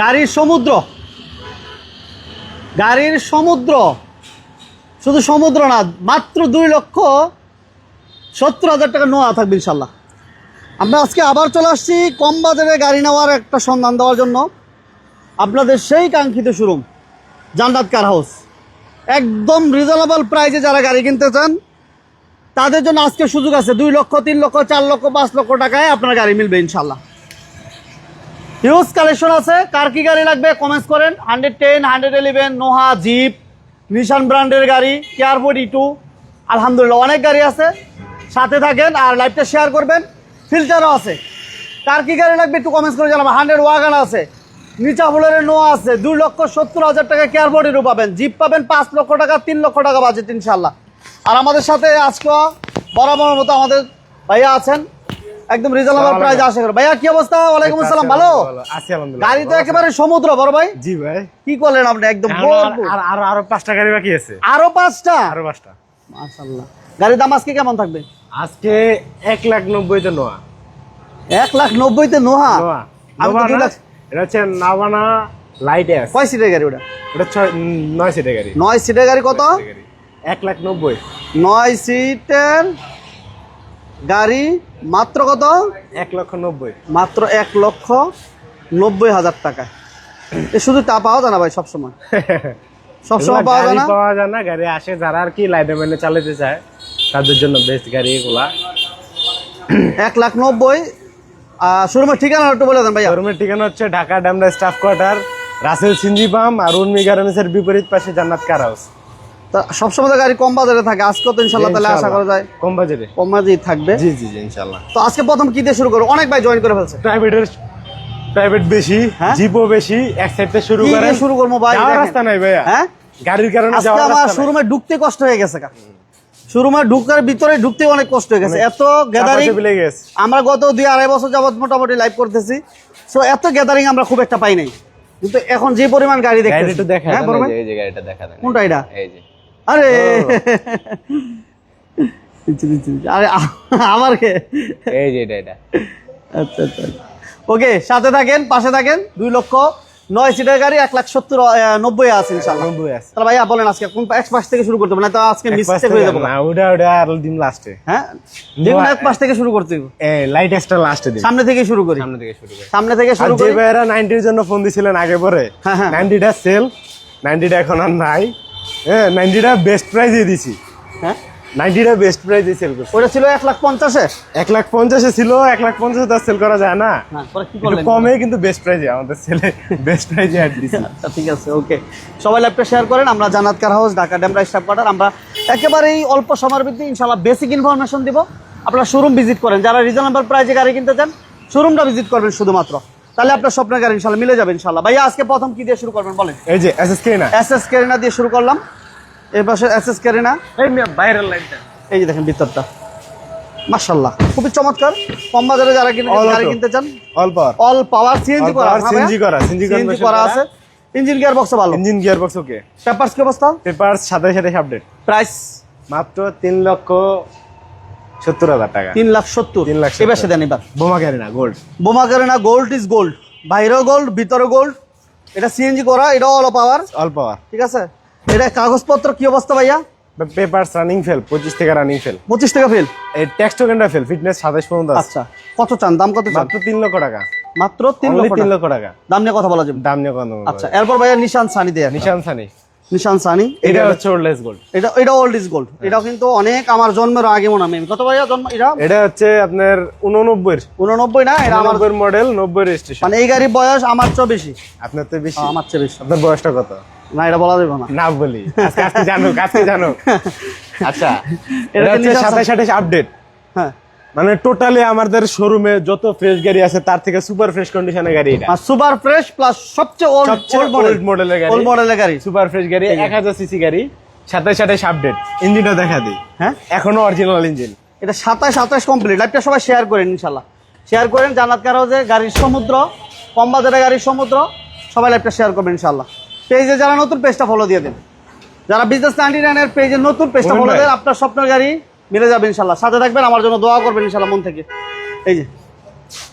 গাড়ির সমুদ্র, গাড়ির সমুদ্র, শুধু সমুদ্র না, মাত্র 2,70,000 টাকা নোয়া থাকবে ইনশাল্লাহ। আমরা আজকে আবার চলে আসছি কম বাজারে গাড়ি নেওয়ার একটা সন্ধান দেওয়ার জন্য। আপনাদের সেই কাঙ্ক্ষিত শোরুম জান্নাত কার হাউস। একদম রিজনেবল প্রাইসে যারা গাড়ি কিনতে চান তাদের জন্য আজকে সুযোগ আছে। 2 লক্ষ, 3 লক্ষ, 4 লক্ষ, 5 লক্ষ টাকায় আপনার গাড়ি মিলবে ইনশাল্লাহ। হিউজ কালেকশন আছে। কার কি গাড়ি লাগবে কমেন্টস করেন। 110, 111, নোহা, জিপ, নিশান ব্র্যান্ডের গাড়ি, কেয়ারফোর্ড E2, আলহামদুলিল্লাহ অনেক গাড়ি আছে। সাথে থাকেন আর লাইভটা শেয়ার করবেন। ফিল্টারও আছে। কার কি গাড়ি লাগবে একটু কমেন্টস করে জানাবেন। 100 ওয়াগন আছে, নিচা বোলেরো নোয়া আছে। 2,70,000 টাকা কেয়ারফোর্ডেরও পাবেন। জিপ পাবেন 5 লক্ষ টাকা, 3 লক্ষ টাকা বাজেট ইনশাল্লাহ। আর আমাদের সাথে আজকে বরাবর মতো আমাদের ভাইয়া আছেন, একদম রিজনেবল প্রাইস আশা করি। ভাইয়া কি অবস্থা? ওয়ালাইকুম আসসালাম। ভালো আছি আলহামদুলিল্লাহ। গাড়ি তো একেবারে সমুদ্র বড় ভাই। জি ভাই। কি করলেন আপনি? একদম আরো 5টা গাড়ি বাকি আছে। আরো 5টা? আরো 5টা। মাশাআল্লাহ। গাড়ির দাম আজকে কেমন থাকবে? আজকে 1,90,000 তে নোয়া। 1,90,000 তে নোহা? আমি তো 2 লাখ। এটা হচ্ছে নাভানা লাইট এস। কয় সিটের গাড়ি ওটা? এটা 9 সিটের গাড়ি। 9 সিটের গাড়ি কত? 1,90,000। 9 সিটের গাড়ি মাত্র কত? 1,90,000। মাত্র 1,90,000 টাকা। এ শুধু তা পাওয়া যায় না ভাই সবসময়। সবসময় পাওয়া যায় না। পাওয়া যায় না। গাড়ি আসে যারা আর কি লাইটে মেনে চালাতে চায় তাদের জন্য বেস্ট গাড়ি এগুলা। 1,90,000। শোরুমের ঠিকানা একটু বলে দেন ভাইয়া। শোরুমের ঠিকানা হচ্ছে Dhaka Demra staff quarter, Rasel CNG pump আর উর্মি গার্মেন্টসের বিপরীত পাশে জান্নাত কার হাউস। তা সবসময় তো গাড়ি কম বাজারে থাকে, আজকে তো ইনশাল্লাহ তাহলে আশা করা যায় কম বাজেটে কম বাজেই থাকবে। জি জি জি ইনশাআল্লাহ। তো আজকে প্রথম কি দিয়ে শুরু করবো? অনেক ভাই জয়েন করে ফেলছে। প্রাইভেট বেশি, হ্যাঁ? জিপও বেশি। এক সাইড থেকে শুরু কি করেন। দিয়ে শুরু করবো ভাই? যাওয়ার দেখেন। রাস্তা নাই ভাইয়া। হ্যাঁ, গাড়ির কারণে আজকে যাওয়ার আমার রাস্তা নাই। শোরুমে ঢুকতে কষ্ট হয়ে গেছে। শোরুমে ঢুকার ভিতরে ঢুকতে অনেক কষ্ট হয়ে গেছে। এত গ্যাদারিং চাপাচাপি লেগে গেছে। আমরা গত 2-2.5 বছর যাবত মোটামুটি লাইভ করতেছি। সো এত গ্যাদারিং আমরা খুব একটা পাই নাই, কিন্তু এখন যে পরিমাণ গাড়ি গাড়ি দেখতেছি। একটু দেখা হ্যাঁ, দেন, বড় ভাই? এই যে গাড়িটা দেখা দেন। কোনটা এটা? এই যে। আরে আরে আমার কে? এই যে এটা। আচ্ছা আচ্ছা, ওকে। সাথে থাকেন, পাশে থাকেন। 2,09,000 সিটের গাড়ি 1,70,90 আছে ইনশাআল্লাহ। 90 আছে। তাহলে ভাইয়া বলেন আজকে কোন এক পাশ থেকে শুরু করতে হবে, না তো আজকে মিস্টেক হয়ে যাবে। না ওটা আর দিন লাস্টে। হ্যাঁ, দেখুন এক পাশ থেকে শুরু করতে হবে। এই লাইট এক্সট্রা লাস্টে দিন। সামনে থেকে শুরু করি। সামনে থেকে শুরু করি। সামনে থেকে শুরু আর যে করি। ভাইরা 90 এর জন্য ফোন দিছিলেন আগে পরে, হ্যাঁ, হ্যাঁ। 90টা সেল, 90টা এখন আর নাই। হ্যাঁ, 90টা বেস্ট প্রাইসে দিছি। হ্যাঁ, 90টা বেস্ট প্রাইসে সেল করছি। ওটা ছিল 1,50,000। 1,50,000 ছিল, 1,50,000 তো সেল করা যায় না। হ্যাঁ, পরে কি একটু করলেন? কমে কিন্তু বেস্ট প্রাইসে আমাদের সেলে বেস্ট প্রাইসে অ্যাড দিছি। আচ্ছা, ঠিক আছে, ওকে। সবাই লাইভটা শেয়ার করেন। আমরা জান্নাত car house, Dhaka Demra staff quarter. আমরা একেবারেই অল্প সময়ের ভিত্তি ইনশাআল্লাহ বেসিক ইনফরমেশন দিব। আপনারা শোরুম ভিজিট করেন, যারা রিজনেবল প্রাইসে গাড়ি কিনতে চান শোরুমটা ভিজিট করবেন শুধুমাত্র, তাহলে আপনার স্বপ্নের গাড়ি ইনশাআল্লাহ মিলে যাবে ইনশাআল্লাহ। ভাইয়া আজকে প্রথম কি দিয়ে শুরু করবেন বলেন? এই যে এসএসকে না, এসএস ক্যারিনা দিয়ে শুরু করলাম। এর পাশে এসএস ক্যারিনা। এই ভাইরাল লাইটটা। এই যে দেখেন ভিতরটা, মাশাআল্লাহ খুবই চমৎকার। কম বাজারে যারা গাড়ি কিনতে চান, অল পাওয়ার সিএনজি করা, সিএনজি করা আছে। ইঞ্জিন গিয়ার বক্স ভালো, engine gear box okay. Papers কি অবস্থা? পেপারস সাথে আপডেট। প্রাইস মাত্র 3,70,000 টাকা। 3,70,000। 3,70,000 এবার সে দেন। এবার বোমা গাড়ি না, গোল্ড। বোমা করে না, গোল্ড ইজ গোল্ড। বাইরেও গোল্ড, ভিতরে গোল্ড। এটা সিএনজি করা, এটা অল পাওয়ার। ঠিক আছে। এটা কাগজপত্র কি অবস্থা ভাইয়া? পেপারস রানিং ফেল, 25 থেকে রানিং ফেল। 25 টাকা ফেল। এই ট্যাক্স টোকেনটা ফেল, ফিটনেস 27 পর্যন্ত আছে। আচ্ছা, কত চান? দাম কত চান? মাত্র 3 লক্ষ টাকা। মাত্র 3 লক্ষ টাকা। টাকা দাম নিয়ে কথা বলা যাবে। দাম নিয়ে কোনো। আচ্ছা, এরপর ভাইয়া নিশান সানি দেয়া। নিশান সানি, এটা হচ্ছে ওল্ডেস গোল্ড। এটা ওল্ড ইজ গোল্ড। এটাও কিন্তু অনেক আমার জন্মের আগে মনে হয়। কত ভাইয়া জন্ম? এটা হচ্ছে আপনার 89 না, এটা আমার মডেল, 90 রেজিস্ট্রেশন। মানে এই গাড়ির বয়স আমার চেয়ে বেশি। আপনার তো বেশি। আমার চেয়ে বেশি। আপনার বয়সটা কত? না, এটা বলা যাবে না। না বলি, আজকে জানো। আচ্ছা, এটা হচ্ছে 27 আপডেট। হ্যাঁ, মানে টোটালি আমাদের শোরুমে যত ফ্রেশ গাড়ি আছে তার থেকে সুপার ফ্রেশ কন্ডিশনের গাড়ি এটা। আর সুপার ফ্রেশ প্লাস সবচেয়ে ওল্ড মডেলের গাড়ি। ওল্ড মডেলের গাড়ি, সুপার ফ্রেশ গাড়ি, 1000 সিসি গাড়ি, 27 আপডেট। ইঞ্জিনটা দেখা দিই। হ্যাঁ, এখনো অরিজিনাল ইঞ্জিন। এটা 27 কমপ্লিট। লাইভটা সবাই শেয়ার করেন ইনশাআল্লাহ। শেয়ার করেন। জান্নাত কার হাউসে গাড়ির সমুদ্র, কম বাজারে গাড়ির সমুদ্র। সবাই লাইভটা শেয়ার করবেন ইনশাআল্লাহ। পেজে যারা নতুন, পেজটা ফলো দিয়ে দেন। যারা বিজনেস 99 এর পেজে নতুন, পেজটা ফলো দেন। আপনার স্বপ্নের গাড়ি মিলে যাবে ইনশাআল্লাহ। সাথে থাকবেন, আমার জন্য দোয়া করবেন ইনশাআল্লাহ মন থেকে। এই যে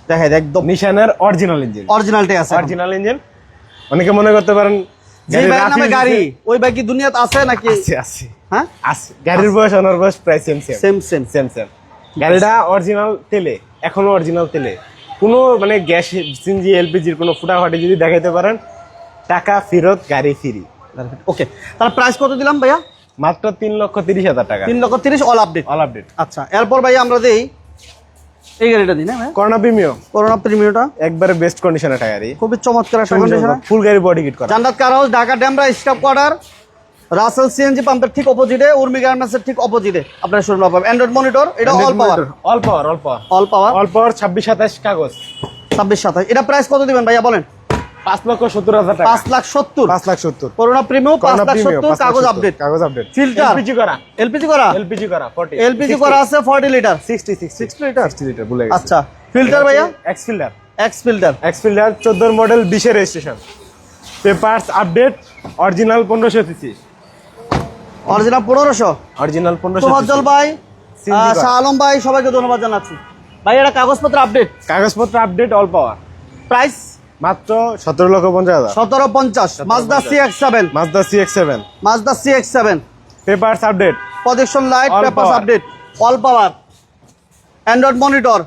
দেখাই একদম নিশানের অরিজিনাল ইঞ্জিন, অরিজিনালটাই আছে। Original engine. অনেকে মনে করতে পারেন যে ভাইয়ের নামে গাড়ি ওই ভাই কি দুনিয়াতে আছে নাকি? আছে আছে হ্যাঁ আছে, গাড়ির বয়স ওনার বয়স প্রায় same same same same same same. গাড়িটা অরিজিনাল তেলে, এখনো অরিজিনাল তেলে, কোনো মানে গ্যাস সিএনজি এলপিজির কোনো ফুটাফাটি যদি দেখাইতে পারেন টাকা ফেরত, গাড়ি ফ্রি। ওকে, তার প্রাইস কত দিলাম ভাইয়া? মাত্র 3,30,000 টাকা, 3,30,000 অল আপডেট। All update. আচ্ছা, এরপর ভাইয়া আমরা দেই এই গাড়িটা দিই না ভাই, করোনা প্রিমিয়াম, করোনা প্রিমিয়ামটা একবারে বেস্ট কন্ডিশনের একটা গাড়ি, খুবই চমৎকার একটা কন্ডিশন। ফুল গাড়ি বডি কিট করা। Jannat car house, Dhaka Demra staff quarter, Rasel CNG পাম্পের ঠিক অপোজিটে, উর্মি গার্মেন্টসের ঠিক অপোজিটে আপনার শোরুম পাবেন। অ্যান্ড্রয়েড মনিটর, এটা all power, all power, all power, all power, all পাওয়ার 26-27 কাগজ, 26-27। এটা প্রাইস কত দিবেন ভাইয়া বলেন? 5,70,000 টাকা, 5,70,000। 5,70,000। করোনা প্রিমিয়াম 5,70,000, কাগজ আপডেট, কাগজ আপডেট। ফিল্টার এলপিজি করা, এলপিজি করা, এলপিজি করা 40, এলপিজি করা আছে 40 লিটার, 60 লিটার, 60 লিটার ভুলে গেছি। আচ্ছা ফিল্টার ভাইয়া, x filter, x filter, x filter 14 model 20 এর registration, papers update, original 1500 CC, original 1500। Original 1500 Tofazzal ভাই, CNG করা। শাহ আলম ভাই, সবাইকে ধন্যবাদ জানাচ্ছি। ভাই এটা কাগজপত্র আপডেট, কাগজপত্র আপডেট, অল পাওয়ার, প্রাইস মাত্র 17,50,000। 1750। Mazda CX-7, Mazda CX-7, Mazda CX-7, papers update, projection light, All papers power. Update, all power, Android monitor,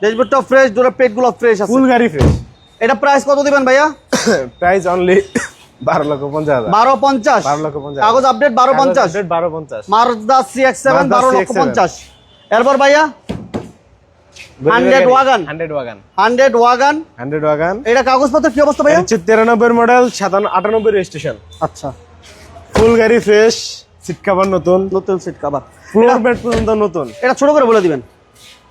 ড্যাশবোর্ডটা ফ্রেশ, ডোরের পেটগুলো ফ্রেশ আছে। ফুল গাড়ি ফ্রেশ। এটা প্রাইস কত দিবেন ভাইয়া? Price only 12,50,000। 1250। 12,50,000। কাগজ আপডেট 1250। 12,50। Mazda CX-7 Mazda 12,50,000। এরপর ভাইয়া 100 ওয়াগন, 100 ওয়াগন, 100 ওয়াগন, 100 ওয়াগন। এটা কাগজপত্র কি অবস্থা ভাইয়া? হচ্ছে 93 মডেল, 98 রেজিস্ট্রেশন, আচ্ছা, ফুল গাড়ি ফ্রেশ, সিট কভার নতুন, নতুন সিট কভার, ফ্লোর বেড পর্যন্ত নতুন। এটা ছোট করে বলে দিবেন।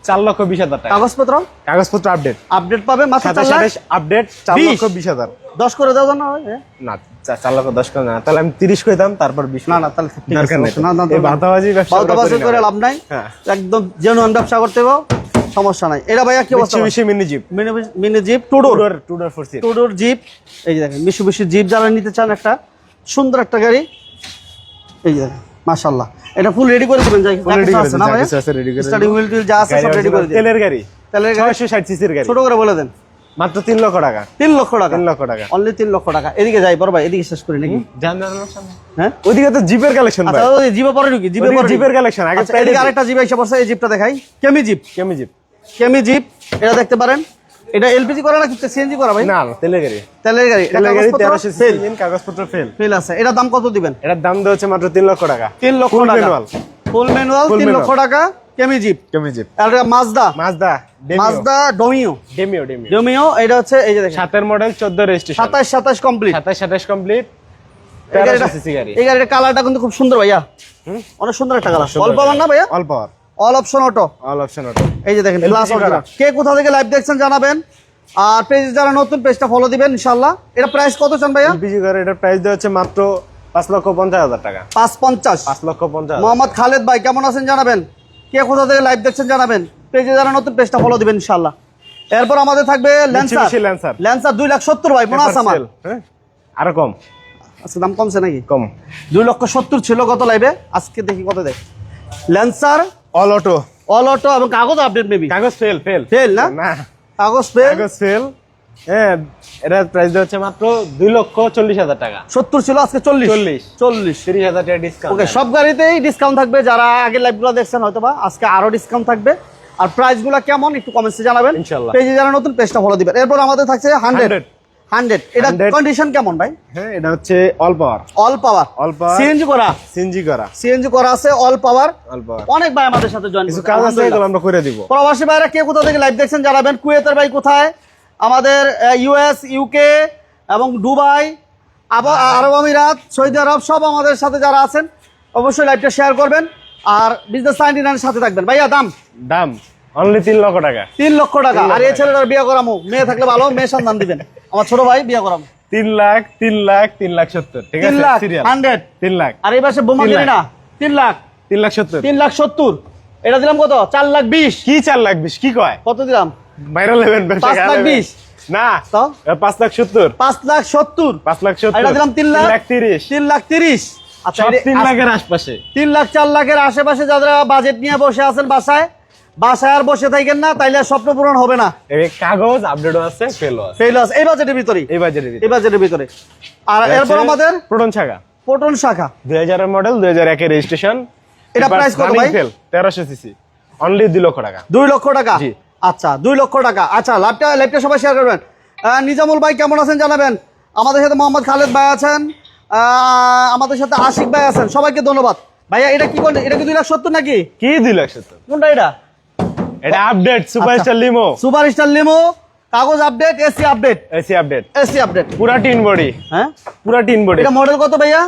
4,20,000 টাকা, কাগজপত্র কাগজপত্র আপডেট, আপডেট পাবে মাত্র 4 লাখ 27 আপডেট, 4,20,000। 10 করে দাও না ভাই? না 4,10,000 করে না, তাহলে আমি 30 কইতাম, তারপর 20। না না, তাহলে ঠিক আছে, দরকার নেই। না না, এই বাতাবাজি ব্যবসা বালতাবাজি করে লাভ নাই, হ্যাঁ। একদম জেনুইন ব্যবসা করতে হবে, সমস্যা নাই। এটা ভাইয়া কি অবস্থা? Mini mini jeep, mini jeep, two door, two door 4 seat, two door jeep. এই যে দেখেন মিশুবিশি জিপ যারা নিতে চান, একটা সুন্দর একটা গাড়ি। এই যে দেখেন মাশাআল্লাহ, এটা ফুল রেডি করে দিবেন, যাই Full ready করে আছে দিন, না যা ভাই? কিছু আছে ready করে দিন। স্টাডি হুইল টুইল যা আছে সব রেডি করে দিন। তেলের গাড়ি, তেলের গাড়ি 660 সিসির গাড়ি, ছোট করে বলে দেন, মাত্র 3 লক্ষ টাকা, 3 লক্ষ টাকা, 3 লক্ষ টাকা। অনলি 3 লক্ষ টাকা। এদিকে যাই বড় ভাই, এদিকে শেষ করি নাকি? হ্যাঁ, ওইদিকে তো জিপের কালেকশন ভাই, আচ্ছা ওই জিপে পরে ঢুকি, জিপে ওইদিকে পরে জিপের কালেকশন। আগে আচ্ছা, এদিকে আরেকটা জিপ এসে পড়ছে, এই জিপটা দেখাই, কেমি জিপ, কেমি জিপ, কেমি জিপ, এটা দেখতে পারেন। এটা এলপিজি করা না কিন্তু সিএনজি করা ভাই? না তেলের গাড়ি, তেলের গাড়ি, এটা তেলের গাড়ি কাগজপত্র 1300 সিসি ফেল, ইঞ্জিন, কাগজপত্র ফেল, ফেল আছে। এটা দাম কত দিবেন? এটার দাম দেওয়া হচ্ছে মাত্র 3 লক্ষ টাকা, 3 লক্ষ Full টাকা, manual। ফুল ম্যানুয়াল, Full 3 লক্ষ manual। টাকা, কেমি জিপ। কেমি জিপ, আর এটা মাজদা, মাজদা মাজদা ডোমিও, ডেমিও, ডোমিও। এটা হচ্ছে এই যে দেখেন 7 মডেল 14 রেজিস্ট্রেশন, 27 কমপ্লিট। 27 কমপ্লিট, এই 1300 সিসি গাড়ি। এই গাড়ির কালারটা কিন্তু খুব সুন্দর ভাইয়া, অনেক সুন্দর একটা কালার। অল্প পাবেন না ভাইয়া? All power, all option auto. All option auto. এই যে দেখেন LPG গ্লাস করা। কে কোথা থেকে লাইভ দেখছেন জানাবেন, আর পেজ যারা নতুন পেজটা ফলো দিবেন ইনশাআল্লাহ। এটা প্রাইস কত চান ভাইয়া? এলপিজি গাড়ি, এটার প্রাইস দেওয়া হচ্ছে মাত্র 5,50,000 টাকা, 550। 5,50,000। মোহাম্মদ খালেদ ভাই কেমন আছেন জানাবেন, কে কোথা থেকে লাইভ দেখছেন জানাবেন, পেজে যারা নতুন পেজটা ফলো দিবেন ইনশাআল্লাহ। এরপর আমাদের থাকবে ল্যান্সার, Mitsubishi Lancer। ল্যান্সার 2,70,000 ভাই, মনে আছে আমার? হ্যাঁ আরো কম, আচ্ছা দাম কমছে নাকি? কম। 2,70,000 ছিল গত লাইভে, আজকে দেখি কত দেয়। Lancer all auto, all auto এবং কাগজ আপডেট মেবি, কাগজ ফেল, ফেল ফেল না, না, কাগজ ফেল। কাগজ ফেল। হ্যাঁ, এটার প্রাইস দেওয়া হচ্ছে মাত্র 2,40,000 টাকা, 70 ছিল আজকে 40, 40 30,000 টাকা ডিসকাউন্ট। ওকে, সব গাড়িতেই ডিসকাউন্ট থাকবে, যারা আগের লাইভগুলো দেখছেন হয়তোবা আজকে আরো ডিসকাউন্ট থাকবে। আর প্রাইসগুলো কেমন একটু কমেন্টসে জানাবেন ইনশাআল্লাহ। পেজে যারা নতুন পেজটা ফলো দিবেন। এরপর আমাদের থাকছে 100। এটা 100 কন্ডিশন কেমন ভাই? হ্যাঁ, এটা হচ্ছে all power, all power, all পাওয়ার, সিএনজি করা, সিএনজি করা, সিএনজি করা আছে, অল পাওয়ার। অল পাওয়ার। অনেক ভাই আমাদের সাথে জয়েন কিছু কাজ আছে, এগুলো আমরা করে দিব। প্রবাসী ভাইরা কে কোথা থেকে লাইভ দেখছেন জানাবেন। কুয়েতের ভাই কোথায়, আমাদের ইউএস, ইউকে এবং দুবাই, আরব আমিরাত, সৌদি আরব, সব আমাদের সাথে যারা আছেন অবশ্যই লাইভটা শেয়ার করবেন আর বিজনেস 99 এর সাথে থাকবেন। ভাইয়া দাম অনলি 3 লক্ষ টাকা, 3 লক্ষ টাকা। আর এই ছেলেটার বিয়ে করামু, মেয়ে থাকলে ভালো, মেয়ে সন্ধান দিবেন। আমার ছোট ভাই বিয়ে করামু 3 লাখ 3,70,000, ঠিক 3 আছে, লাখ সিরিয়াল 100। 3 লাখ। আর এই পাশে বোমা 3 কিনি না, 3 লাখ 3,70,000। 3,70,000। এটা দিলাম কত? 4,20,000। কি 4,20,000 কি কয়? কত দিলাম? ভাইরাল লেভেল, 5,20,000 না, তো 5,70,000, 5,70,000। 5,70,000। এটা দিলাম 3,30,000। 3,30,000। আচ্ছা, সব 3 লাখের আশপাশে। 3 লাখ 4 লাখের আশেপাশে যারা বাজেট নিয়ে বসে আছেন বাসায়, বাসায় আর বসে থাকেন না, তাইলে আর স্বপ্ন পূরণ হবে না। এর কাগজ আপডেটও আছে, ফেলও আছে। ফেল আছে এই বাজেটের ভিতরেই, এই বাজারে এই বাজেটের ভিতরে। আর এরপর আমাদের প্রোটন শাখা পটন শাখা 2000 এর মডেল, 2001 এর রেজিস্ট্রেশন। এটা প্রাইস কত ভাই? 1300 সিসি, অনলি 2 লক্ষ টাকা। 2 লক্ষ টাকা। জি। আচ্ছা 2 লক্ষ টাকা। আচ্ছা লাইভটা সবাই শেয়ার করবেন। নিজামুল ভাই কেমন আছেন জানাবেন। আমাদের সাথে মোহাম্মদ খালেদ ভাই আছেন, আমাদের সাথে আশিক ভাই আছেন, সবাইকে ধন্যবাদ। ভাইয়া এটা কি বলেন, এটা কি 2,70,000 নাকি? কি 2,70,000? কোনটা এটা? এটা update superstar limo, superstar limo, কাগজ update, AC update, AC update, AC update, পুরা টিন বডি। হ্যাঁ পুরা টিন বডি। এটা মডেল কত ভাইয়া?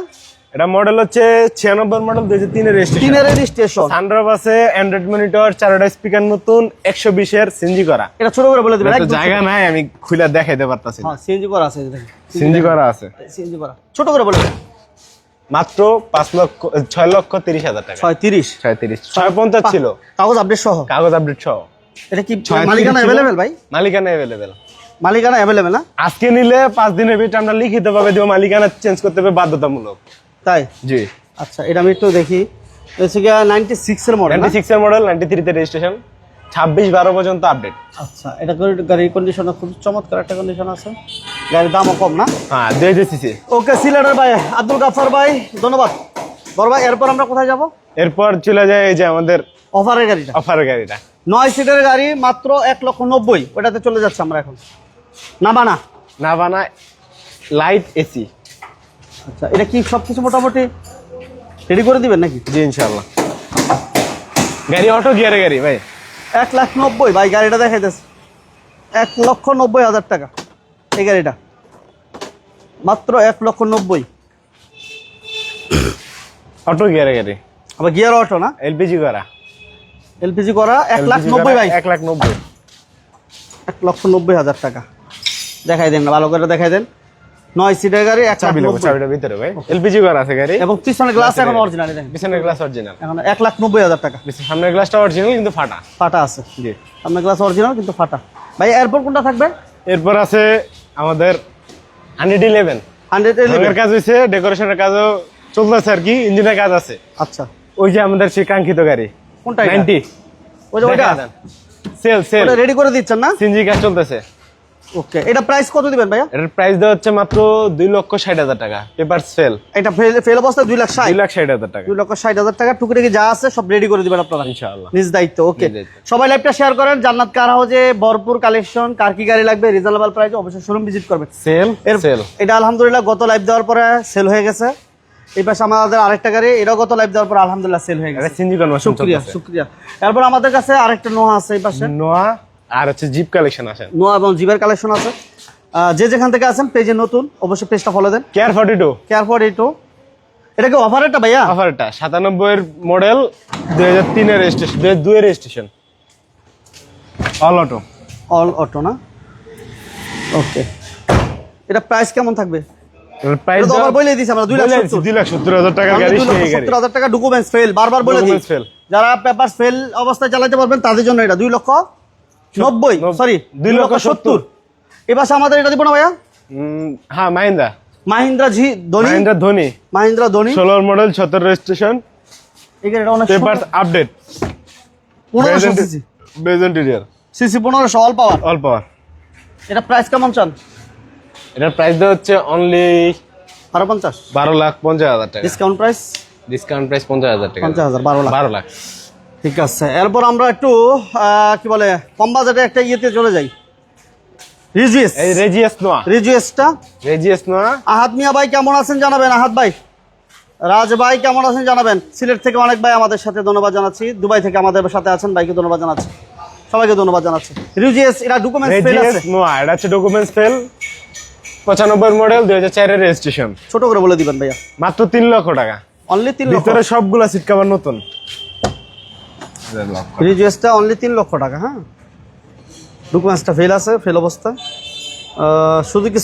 এটা মডেল হচ্ছে 96 মডেল, 2003 এর রেজিস্ট্রেশন। 3 এর রেজিস্ট্রেশন, সানরুফ আছে, অ্যান্ড্রয়েড মনিটর, 4টা স্পিকার নতুন, 120 এর সিএনজি করা। এটা ছোট করে বলে দিবেন, তো একদম জায়গা নাই, আমি খুলে দেখাইতে পারতাছি না। হ্যাঁ সিএনজি করা আছে, দেখেন সিএনজি করা আছে, সিএনজি করা, ছোট করে বলে দিবেন। মাত্র 6,30,000 টাকা। 36 36 650 ছিল কাগজ আপডেট সহ। কাগজ আপডেট সহ। এটা কি 36 মালিকানা ছিল। अवेलेबल ভাই? মালিকানা अवेलेबल। মালিকানা अवेलेबल না? আজকে নিলে 5 দিনের ভিতরে আমরা লিখিত ভাবে দেব, মালিকানা চেঞ্জ করতে হবে বাধ্যতামূলক। তাই? জি। আচ্ছা এটা আমি একটু দেখি, হচ্ছে কি 96 এর মডেল। 96 এর মডেল, 93 তে রেজিস্ট্রেশন, 26/12 পর্যন্ত আপডেট। আচ্ছা এটা গাড়ির কন্ডিশন খুব চমৎকার একটা কন্ডিশন আছে, গাড়ির দামও কম না? হ্যাঁ 2000 সিসি। ওকে সিলেটের ভাই আব্দুল গাফফার ভাই ধন্যবাদ। বড় ভাই এরপর আমরা কোথায় যাব? এরপর চলে যায় এই যে আমাদের অফারের গাড়িটা, অফারের গাড়িটা। 9 সিটের গাড়ি মাত্র 1,90,000, ওটাতে চলে যাচ্ছে আমরা এখন। নাবানা নাভানা লাইট এসি। আচ্ছা এটা কি সবকিছু মোটামুটি রেডি করে দিবেন নাকি? জি ইনশাআল্লাহ। গাড়ি অটো গিয়ারের গাড়ি ভাই। 1,90,000 ভাই, গাড়িটা দেখাইতেছে 1,90,000 টাকা এই গাড়িটা, মাত্র 1,90,000। অটো গিয়ারের গাড়ি, আবার গিয়ার অটো না, এলপিজি করা। এলপিজি করা 1,90,000 ভাই, 1,90,000। 1,90,000 টাকা। দেখাই দেন না, ভালো করে দেখাই দেন। 9 সিটের গাড়ি চাবি লোক, 1,90,000 চাবিটা ভিতরে ভাই। এলপিজি করা আছে গাড়ি, এবং পিছনের গ্লাস এখন অরিজিনাল দেখেন, পিছনের গ্লাস অরিজিনাল। এখন 1,90,000 টাকা। সামনের গ্লাসটা অরিজিনাল কিন্তু ফাটা। ফাটা আছে, জি। সামনের গ্লাস অরিজিনাল কিন্তু ফাটা। ভাই এরপর কোনটা থাকবে? এরপর আছে আমাদের 111। 111 রঙের কাজ হইছে, ডেকোরেশনের কাজও চলতেছে আর কি, ইঞ্জিনের কাজ আছে। আচ্ছা ওই যে আমাদের সেই কাঙ্ক্ষিত গাড়ি কোনটা এটা? 90। ওই যে ওইটা সেল সেল রেডি করে দিচ্ছেন না? সিএনজি কাজ চলতেছে। ওকে এটা প্রাইস কত দিবেন ভাইয়া? এটার প্রাইস দেওয়া হচ্ছে মাত্র 2,60,000 টাকা। পেপার সেল এটা ফেল অবস্থায় 2,60,000, 2,60,000 টাকা 2,60,000 টাকা। টুকিটাকি যা আছে সব রেডি করে দিবেন আপনারা ইনশাআল্লাহ, নিজ দায়িত্ব। ওকে নিজ দায়িত্ব। সবাই লাইভটা শেয়ার করেন। জান্নাত কার হাউজে ভরপুর কালেকশন, কার কি গাড়ি লাগবে রিজনেবল প্রাইসে অবশ্যই শোরুম ভিজিট করবেন। Sale sale. এটা আলহামদুলিল্লাহ গত লাইভ দেওয়ার পরে সেল হয়ে গেছে। এই পাশে আমাদের আরেকটা গাড়ি, এটাও গত লাইভ দেওয়ার পর আলহামদুলিল্লাহ সেল হয়ে এটা গেছে। সিএনজি কনভার্সন শুকরিয়া চলতেছে। শুকরিয়া। এরপর আমাদের কাছে আরেকটা নোয়া আছে এই পাশে, নোয়া আর হচ্ছে জিপ কালেকশন আছে। নোয়া এবং জিবের কালেকশন আছে। যে যেখান থেকে আছেন পেজে নতুন অবশ্যই পেজটা ফলো দেন। কেয়ার 42 কেয়ার ফর ইটো, এটা কি অফারেরটা ভাইয়া? অফারটা 97 এর মডেল, 2003 এর রেজিস্ট্রেশন, 2002 এর registration, all auto. All auto না? ওকে এটা প্রাইস কেমন থাকবে? প্রাইস এটা তো আবার বলেই দিছি আমরা 2,70,000 2,70,000 টাকা গাড়ি, সেই গাড়ি 2,70,000 টাকা। ডকুমেন্টস ফেল, বারবার বলে দিই, Documents fail। যারা পেপার ফেল অবস্থায় চালাতে পারবেন তাদের জন্য এটা 2,90,000, সরি 2,70,000। এবার আমাদের এটা দিব না ভাইয়া? হ্যাঁ মাহিন্দ্রা, মাহিন্দ্রা ধোনি, মাহিন্দ্রা ধোনি, মাহিন্দ্রা ধোনি 16 মডেল, 17 রেজিস্ট্রেশন, এই গাড়িটা অনেক papers update, 1500 CC, beige interior, CC 1500 all power. All পাওয়ার। এটা প্রাইস কেমন চান? এটার প্রাইস দেওয়া হচ্ছে অনলি 50,000 12,50,000 টাকা। ডিসকাউন্ট প্রাইস ডিসকাউন্ট প্রাইস 50,000 টাকা। 50,000, 12 লাখ। 12 লাখ। ঠিক আছে। এরপর আমরা একটু কি বলে কম বাজেটে একটা ইয়েতে চলে যাই, রিজিএস। এই রেজিয়াস নোয়া, রিজিএসটা রেজিয়াস নোয়া। আহাদ মিয়া ভাই কেমন আছেন জানাবেন। আহাদ ভাই, রাজ ভাই কেমন আছেন জানাবেন। সিলেট থেকে অনেক ভাই আমাদের সাথে ধন্যবাদ জানাচ্ছি, দুবাই থেকে আমাদের সাথে আছেন ভাইকে ধন্যবাদ জানাচ্ছি, সবাইকে ধন্যবাদ জানাচ্ছি। রিজিএস এটা ডকুমেন্টস ফেল রেজিয়াস আছে, নোয়া, এটা হচ্ছে ডকুমেন্টস ফেল, 95 মডেল, 2004 এর রেজিস্ট্রেশন, ছোট করে বলে দিবেন ভাইয়া। মাত্র 3 লক্ষ টাকা। অনলি 3 লক্ষ। ভিতরে সবগুলা সিট কভার নতুন। রিজিএসটা অনলি 3 লক্ষ টাকা। হ্যাঁ ডকুমেন্টসটা ফেল আছে, ফেল অবস্থা। শুধু কি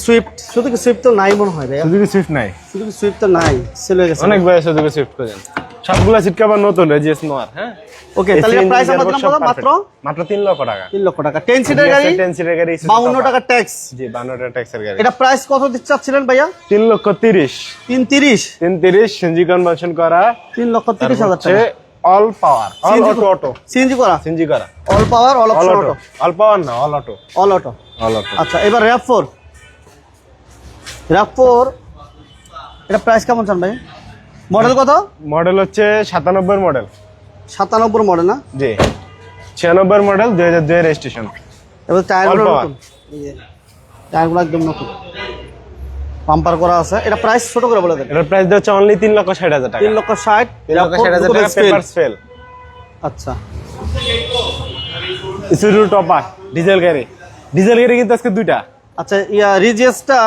সুইফট তো নাই মনে হয় ভাইয়া, সুজুকি সুইফট নাই, শুধু কি সুইফট তো নাই, সেল হয়ে গেছে অনেক ভাই সুজুকি সুইফট করেন। সবগুলা সিট কভার নতুন, রেজিয়াস নোয়ার। হ্যাঁ ওকে তাহলে প্রাইস আমরা দিলাম কত? মাত্র 3 লক্ষ টাকা। 3 লক্ষ টাকা। 10 সিটের গাড়ি, 10 সিটের গাড়ি, 52 টাকা ট্যাক্স। জি 52 টাকা ট্যাক্সের গাড়ি। এটা প্রাইস কত দিতে চাচ্ছিলেন ভাইয়া? 3,30,000। 330, 330 সিএনজি কনভার্সন করা, 3,30,000 টাকা। All power, all CNG auto, auto CNG করা, সিএনজি করা, all power, all all option auto, auto, all power না, all auto, all auto. All auto. আচ্ছা, এবার RAV4, RAV4 এটা প্রাইস কেমন চান ভাই? মডেল কত? মডেল হচ্ছে 97 মডেল। 97 মডেল না? জি, 96 মডেল, 2002 এর রেজিস্ট্রেশন। এবার টায়ারগুলো All power। নতুন, এই যে টায়ারগুলো একদম নতুন, পাম্পার করা আছে। এটা প্রাইস ছোট করে বলে দেন। এটার প্রাইস হচ্ছে অনলি 3,60,000 টাকা। 3,60,000, 3,60,000 টাকা, পেপারস ফেল। আচ্ছা, ইসুরু টপার, ডিজেল গাড়ি। ডিজেল গাড়ি কিন্তু আজকে দুইটা, আচ্ছা রিজিয়াসটা,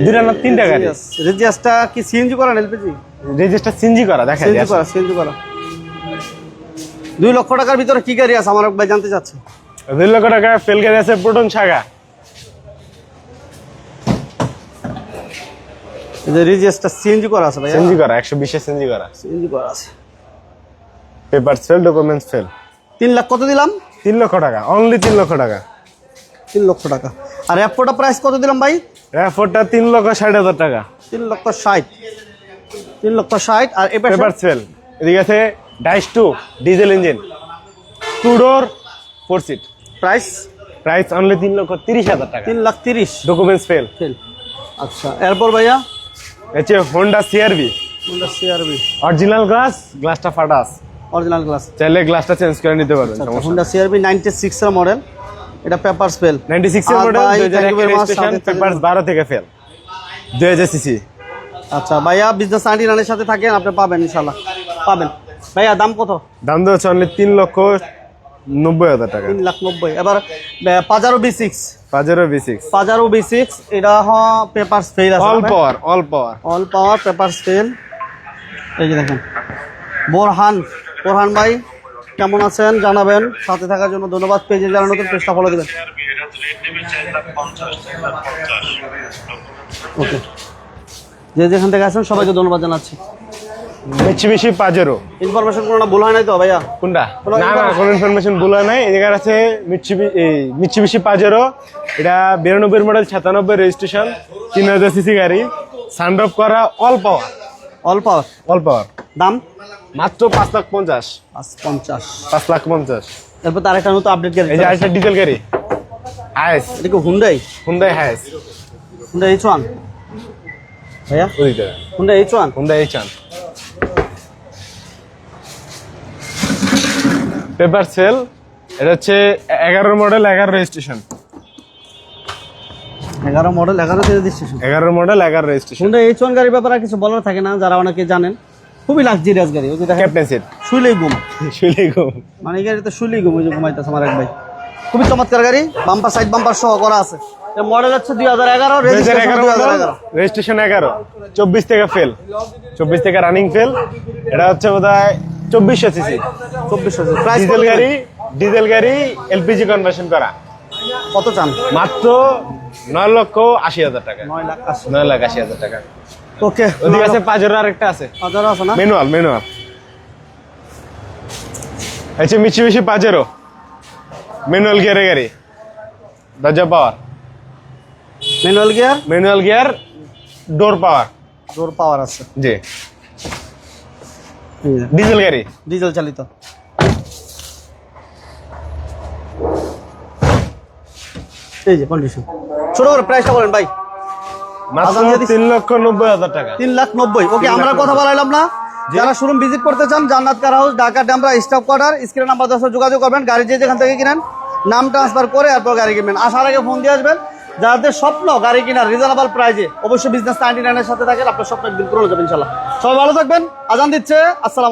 দুইটা না তিনটা গাড়ি। রিজিয়াসটা কি সিএনজি করা না এলপিজি? রেজিস্টার সিএনজি করা, দেখা যায়। সিএনজি করা। 2 লক্ষ টাকার ভিতরে কি গাড়ি আছে আমার ভাই জানতে চাচ্ছে? 2 লক্ষ টাকা ফেল গাড়ি আছে, প্রোটন সাগা। এই যে রিজিয়াসটা সিএনজি করা আছে ভাই, সিএনজি করা, 120 এর সিএনজি করা। সিএনজি করা আছে। Papers fail, documents fail. 3 lakh কত দিলাম? 3 লক্ষ টাকা, অনলি 3 লক্ষ টাকা। 3 লক্ষ টাকা। আর RAV4টা প্রাইস কত দিলাম ভাই? RAV4টা 3,60,000 টাকা। 3,60,000, 3,60,000। আর এ পাশে পেপারস ফেল। এদিকে আছে ডাইস 2 ডিজেল ইঞ্জিন, 2 ডোর 4 সিট। প্রাইস প্রাইস অনলি 3,30,000 টাকা। 3,30,000 ডকুমেন্টস ফেল। ফেল। আচ্ছা, এরপর ভাইয়া হচ্ছে Honda CR-V, Honda CR-V, original glass, গ্লাসটা ফাটা আছে, অরিজিনাল গ্লাস। চাইলে গ্লাসটা চেঞ্জ করে নিতে পারবেন, সমস্যা হোন্ডা সিআরভি 96 এর মডেল, এটা পেপারস ফেল। 96 এর মডেল, 2001 এর রেজিস্ট্রেশন, পেপারস 12 থেকে ফেল, 2000 সিসি। আচ্ছা ভাইয়া, বিজনেস 99 এর সাথে থাকেন, আপনি পাবেন ইনশাআল্লাহ, পাবেন। ভাইয়া দাম কত? দাম তো হচ্ছে অনলি 3,90,000 টাকা। 3,90,000। এবার Pajero B6, Pajero V6, Pajero B6, এটা পেপারস ফেল আছে, all power, all power. All পাওয়ার, পেপারস ফেল। এই যে দেখেন, বোরহান ভাই কেমন আছেন জানাবেন। সাথে থাকার জন্য ধন্যবাদ। পেজে যারা নতুন, পেজটা ফলো দিবেন। ওকে, যে যেখান থেকে আসেন সবাইকে ধন্যবাদ জানাচ্ছি। Mitsubishi Pajero. ইনফরমেশন কোনো না ভুল হয় নাই তো ভাইয়া? কোনটা? কোনো না না, কোনো ইনফরমেশন ভুল হয় নাই। এদিকে আছে মিৎসুবিশি পাজেরো, এটা 92 মডেল, 96 রেজিস্ট্রেশন, 3000 সিসি গাড়ি, সানরুফ করা, all power. All power. All পাওয়ার। দাম মাত্র 5,50,000। 50। 5,50,000। তারপর তার একটা নতুন আপডেট গাড়ি, এই যে আরেকটা ডিজেল গাড়ি, হাইস, এটা কি হুন্ডাই? হুন্ডাই হাইস। হুন্ডা H1 ভাইয়া, ওইটা Honda H1। Hyundai H one. Paper sale, এটা হচ্ছে 11 মডেল, 11 রেজিস্ট্রেশন। 11 মডেল, 11 তে registration. 11 model, 11 registration. Honda H1 গাড়ির ব্যাপারে আর কিছু বলার থাকে না, যারা অনেকে জানেন। খুবই লাক্সারিয়াস গাড়ি। ওই যে দেখেন, ক্যাপ্টেন সিট, শুইলেই ঘুম, শুইলেই মানে এই গাড়িতে শুইলেই ঘুম, ওই যে ঘুমাইতেছে আমার এক ভাই। খুবই চমৎকার গাড়ি, বাম্পার সাইড বাম্পার সহ করা আছে। মডেল হচ্ছে 2011, রেজিস্ট্রেশন 2011। রেজিস্ট্রেশন 11, 24 থেকে ফেল, 24 থেকে রানিং ফেল। এটা হচ্ছে বোধহয় 2400 সিসি, 2400। প্রাইস ডিজেল গাড়ি, ডিজেল গাড়ি, এলপিজি কনভার্সন করা। কত চান? মাত্র 9,80,000 টাকা। 9,80,000। 9,80,000 টাকা। ওকে, ওদিকে আছে পাজেরো, আরেকটা আছে হাজার আছে না? Manual, manual. আচ্ছা, মিৎসুবিশি পাজেরো, ম্যানুয়াল গিয়ারের গাড়ি, দরজা পাওয়ার, ম্যানুয়াল গিয়ার, ম্যানুয়াল গিয়ার, ডোর পাওয়ার। ডোর পাওয়ার আছে। জি, ডিজেল গাড়ি, ডিজেল চালিত। এই যে কন্ডিশন। ছোট করে প্রাইসটা বলেন ভাই। মাত্র 3,90,000 টাকা। 3,90,000। ওকে, আমরা কথা বলাইলাম না। যারা শোরুম ভিজিট করতে চান, জান্নাত car house, Dhaka Demra stop quarter, screen number 10 যোগাযোগ করবেন। গাড়ি যে যেখান থেকে কিনেন, নাম ট্রান্সফার করে এরপর গাড়ি কিনবেন। আসার আগে ফোন দিয়ে আসবেন। যাদের স্বপ্ন গাড়ি কেনার রিজনেবল প্রাইজে, অবশ্যই বিজনেস 99 এর সাথে থাকেন, আপনার স্বপ্ন একদিন পূরণ হবে ইনশাআল্লাহ। সবাই ভালো থাকবেন। আজান দিচ্ছে। আসসালামু